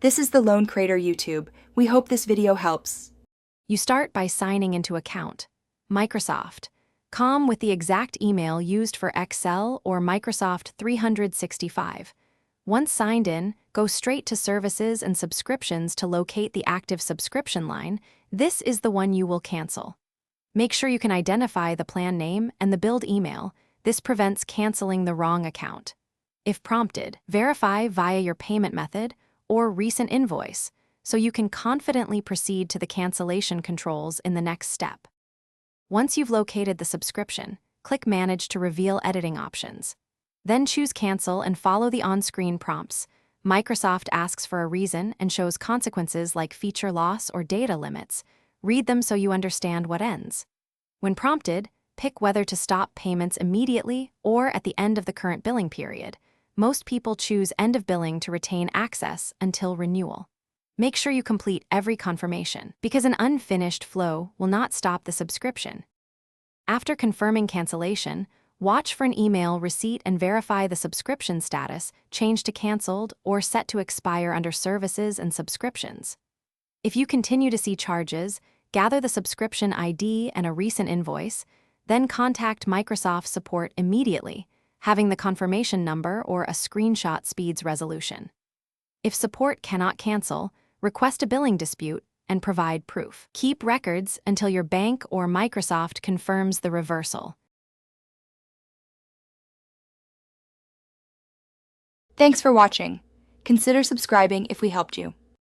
This is the Lone Creator YouTube. We hope this video helps. You start by signing into account. Microsoft.com with the exact email used for Excel or Microsoft 365. Once signed in, go straight to Services and Subscriptions to locate the active subscription line. This is the one you will cancel. Make sure you can identify the plan name and the billed email. This prevents canceling the wrong account. If prompted, verify via your payment method or recent invoice so you can confidently proceed to the cancellation controls in the next step. Once you've located the subscription, click Manage to reveal editing options. Then choose Cancel and follow the on-screen prompts. Microsoft asks for a reason and shows consequences like feature loss or data limits. Read them so you understand what ends. When prompted, pick whether to stop payments immediately or at the end of the current billing period. Most people choose end of billing to retain access until renewal. Make sure you complete every confirmation, because an unfinished flow will not stop the subscription. After confirming cancellation, watch for an email receipt and verify the subscription status, changed to canceled or set to expire under Services and Subscriptions. If you continue to see charges, gather the subscription ID and a recent invoice, then contact Microsoft support immediately. Having the confirmation number or a screenshot speeds resolution. If support cannot cancel, request a billing dispute and provide proof. Keep records until your bank or Microsoft confirms the reversal. Thanks for watching. Consider subscribing if we helped you.